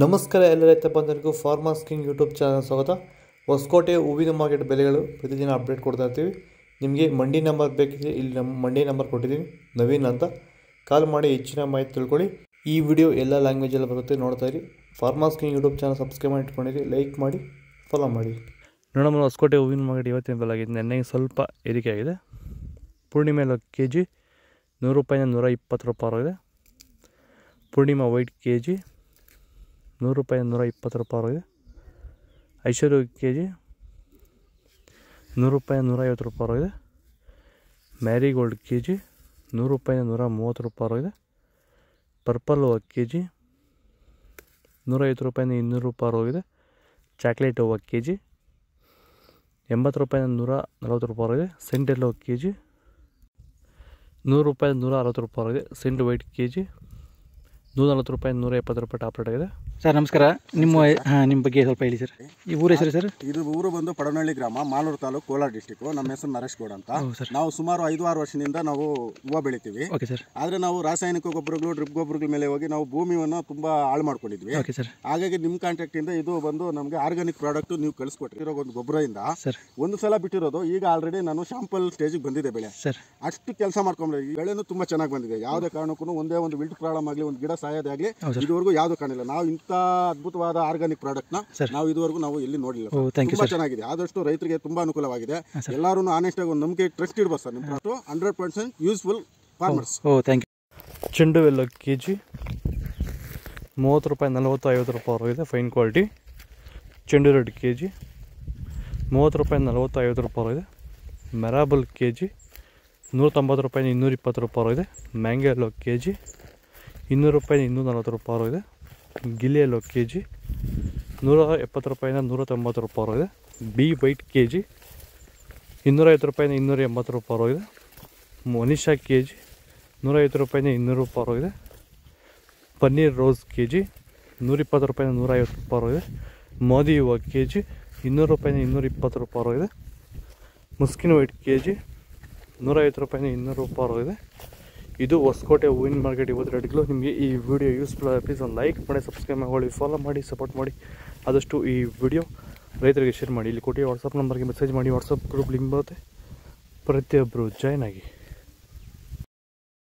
ನಮಸ್ಕಾರ ಎಲ್ಲ ರೈತ ಬಂಧುಗಳಿಗೂ ಫಾರ್ಮರ್ಸ್ ಕಿಂಗ್ ಯೂಟ್ಯೂಬ್ ಚಾನಲ್ ಸ್ವಾಗತ. ಹೊಸಕೋಟೆ ಹೂವಿನ ಮಾರ್ಕೆಟ್ ಬೆಲೆಗಳು ಪ್ರತಿದಿನ ಅಪ್ಡೇಟ್ ಕೊಡ್ತಾ ಇರ್ತೀವಿ. ನಿಮಗೆ ಮಂಡಿ ನಂಬರ್ ಬೇಕಿದ್ರೆ ಇಲ್ಲಿ ನಮ್ಮ ಮಂಡಿ ನಂಬರ್ ಕೊಟ್ಟಿದ್ದೀನಿ, ನವೀನ್ ಅಂತ. ಕಾಲ್ ಮಾಡಿ ಹೆಚ್ಚಿನ ಮಾಹಿತಿ ತಿಳ್ಕೊಳ್ಳಿ. ಈ ವಿಡಿಯೋ ಎಲ್ಲ ಲ್ಯಾಂಗ್ವೇಜಲ್ಲಿ ಬರುತ್ತೆ, ನೋಡ್ತಾ ಇರಿ. Farmers king YouTube channel subscribe ಮಾಡಿ ಇಟ್ಕೊಂಡಿರಿ, ಲೈಕ್ ಮಾಡಿ, ಫಾಲೋ ಮಾಡಿ. ನೋಡೋಣ, ಹೊಸಕೋಟೆ ಹೂವಿನ ಮಾರ್ಕೆಟ್ ಇವತ್ತಿನ ಬೆಲೆ ಆಗಿದೆ. ನೆನ್ನೆಗೆ ಸ್ವಲ್ಪ ಏರಿಕೆ ಆಗಿದೆ. ಪೂರ್ಣಿಮೆಯಲ್ಲಿ ಕೆಜಿ 100 ರೂಪಾಯಿಂದ 120 ರೂಪಾಯಿ ಆಗಿದೆ. ಪೂರ್ಣಿಮಾ ವೈಟ್ ಕೆಜಿ 100 ರೂಪಾಯಿಂದ 120 ರೂಪಾಯಿ ಆಗಿದೆ. ಐಶ್ವರ್ಯ ಕೆಜಿ 100 ರೂಪಾಯಿಂದ 150 ರೂಪಾಯಿ ಆಗಿದೆ. ಮ್ಯಾರಿಗೋಲ್ಡ್ ಕೆಜಿ 100 ರೂಪಾಯಿಂದ 130 ರೂಪಾಯಿ ಆಗಿದೆ. ಪರ್ಪಲ್ ಹೂವು ಕೆಜಿ 150 ರೂಪಾಯಿಂದ 200 ರೂಪಾಯಿ ಆಗಿದೆ. ಚಾಕ್ಲೇಟ್ ಹೂವು ಕೆಜಿ 80 ರೂಪಾಯಿಂದ 140 ರೂಪಾಯಿ ಆಗಿದೆ. ಸೆಂಟ್ ಎಲ್ಲೋ ಕೆಜಿ 100 ರೂಪಾಯಿಂದ 160 ರೂಪಾಯಿ ಆಗಿದೆ. ಸೆಂಟ್ ವೈಟ್ ಕೆಜಿ 140 ರೂಪಾಯಿಂದ 170 ರೂಪಾಯಿ ಟಾಪ್ ರೇಟ್ ಆಗಿದೆ. ಸರ್ ನಮಸ್ಕಾರ, ನಿಮ್ಮ ಬಗ್ಗೆ ಸ್ವಲ್ಪ ಹೇಳಿ ಸರ್. ಈ ಊರ ಹೆಸರು ಸರ್? ಇದು ಊರು ಬಂದು ಪಡನಹಳ್ಳಿ ಗ್ರಾಮ, ಮಾಲೂರು ತಾಲೂಕು, ಕೋಲಾರ ಡಿಸ್ಟಿಕ್. ನಮ್ಮ ಹೆಸರು ನರೇಶ್ ಗೌಡ ಅಂತ. ನಾವು ಸುಮಾರು 5-6 ವರ್ಷದಿಂದ ನಾವು ಹೂವು ಬೆಳಿತೀವಿ. ಆದರೆ ನಾವು ರಾಸಾಯನಿಕ ಗೊಬ್ಬರಗಳು, ಡ್ರಿಪ್ ಗೊಬ್ಬರಗಳ ಮೇಲೆ ಹೋಗಿ ನಾವು ಭೂಮಿಯನ್ನು ತುಂಬಾ ಹಾಳು ಮಾಡ್ಕೊಂಡಿದ್ವಿ. ಹಾಗಾಗಿ ನಿಮ್ಮ ಕಾಂಟ್ಯಾಕ್ಟ್ ಇಂದ ಇದು ಬಂದು ನಮಗೆ ಆರ್ಗಾನಿಕ್ ಪ್ರಾಡಕ್ಟ್ ನೀವು ಕಳಿಸ್ಕೊಟ್ಟಿರೋ ಒಂದು ಗೊಬ್ಬರದಿಂದ ಒಂದು ಸಲ ಬಿಟ್ಟಿರೋದು, ಈಗ ಆಲ್ರೆಡಿ ನಾನು ಶಾಂಪಲ್ ಸ್ಟೇಜಿಗೆ ಬಂದಿದೆ ಬೆಳೆ. ಅಷ್ಟು ಕೆಲಸ ಮಾಡ್ಕೊಂಡ್ರೆ ಬೆಳೆನೂ ತುಂಬಾ ಚೆನ್ನಾಗಿ ಬಂದಿದೆ. ಯಾವುದೇ ಕಾರಣಕ್ಕೂ ಒಂದೇ ಒಂದು ವಿಲ್ಟ್ ಪ್ರಾಬ್ಲಮ್ ಆಗಲಿ, ಒಂದು ಗಿಡ ಸಾಯೋದೇ ಆಗಲಿ ಇದುವರೆಗೂ ಯಾವುದು ಕಾಣಿಲ್ಲ. ನಾವು ಇಂಥ ಅದ್ಭುತವಾದ ಆರ್ಗಾನಿಕ್ ಪ್ರಾಡಕ್ಟ್ ನ ನಾವು ಇದುವರೆಗೂ ನಾವು ಎಲ್ಲಿ ನೋಡಿಲ್ಲ. ತುಂಬಾ ಚೆನ್ನಾಗಿದೆ. ಆದಷ್ಟು ರೈತರಿಗೆ ತುಂಬಾ ಅನುಕೂಲವಾಗಿದೆ. ಎಲ್ಲರೂ ಆನೆಸ್ಟ್ ಆಗಿ ಒಂದು ನಂಬಿಕೆ, ಟ್ರಸ್ಟ್ ಇಡಬಹುದು ಸರ್. ನಿಮ್ಮ 100% ಯೂಸ್ಫುಲ್ ಫಾರ್ಮರ್ಸ್. ಚೆಂಡು ಎಲ್ಲ ಕೆಜಿ 30 ರೂಪಾಯಿ 40-50 ರೂಪಾಯಿ ಆಗಿದೆ. ಫೈನ್ ಕ್ವಾಲಿಟಿ ಚೆಂಡು ರೆಡ್ ಕೆಜಿ 30 ರೂಪಾಯಿ 40-50 ರೂಪಾಯಿ ಆಗಿದೆ. ಮೆರಾಬಲ್ ಕೆಜಿ 190 ರೂಪಾಯಿ 220 ರೂಪಾಯಿ ಆಗಿದೆ. ಮ್ಯಾಂಗೋ ಎಲ್ಲೋ ಕೆಜಿ 200 ರೂಪಾಯಿ 240 ರೂಪಾಯಿ ಆಗಿದೆ. ಗಿಲಿ ಎಲ್ಲೋ ಕೆಜಿ 170 ರೂಪಾಯಿಂದ 190 ರೂಪಾಯಿ ಆಗಿದೆ. ಬಿ ವೈಟ್ ಕೆಜಿ 250 ರೂಪಾಯಿಂದ 280 ರೂಪಾಯಿ ಆಗಿದೆ. ಮನಿಷಾ ಕೆಜಿ 150 ರೂಪಾಯಿಂದ 200 ರೂಪಾಯಿ ಆಗಿದೆ. ಪನ್ನೀರ್ ರೋಸ್ ಕೆಜಿ 120 ರೂಪಾಯಿಂದ 150 ರೂಪಾಯಿ ಆಗಿದೆ. ಮೋದಿ ಹೂವು ಕೆಜಿ 200 ರೂಪಾಯಿಂದ 220 ರೂಪಾಯಿ ಆಗಿದೆ. ಮುಸ್ಕಿನ್ ವೈಟ್ ಕೆಜಿ 150 ರೂಪಾಯಿಂದ 200 ರೂಪಾಯಿ ಆಗಿದೆ. ಇದು ಹೊಸಕೋಟೆ ಹೂವಿನ ಮಾರ್ಕೆಟ್ ಇವತ್ತು ರೇಟ್ಗಳು. ನಿಮಗೆ ಈ ವಿಡಿಯೋ ಯೂಸ್ಫುಲ್ ಆಗಿ ಪ್ಲೀಸ್ ಒಂದು ಲೈಕ್ ಮಾಡಿ, ಸಬ್ಸ್ಕ್ರೈಬ್ ಮಾಡಿ, ಫಾಲೋ ಮಾಡಿ, ಸಪೋರ್ಟ್ ಮಾಡಿ. ಆದಷ್ಟು ಈ ವಿಡಿಯೋ ರೈತರಿಗೆ ಶೇರ್ ಮಾಡಿ. ಇಲ್ಲಿ ಕೊಟ್ಟು ವಾಟ್ಸಪ್ ನಂಬರ್ಗೆ ಮೆಸೇಜ್ ಮಾಡಿ. ವಾಟ್ಸಪ್ ಗ್ರೂಪ್ ಲಿಂಕ್ ಬರುತ್ತೆ, ಪ್ರತಿಯೊಬ್ಬರು ಜಾಯ್ನ್ ಆಗಿ.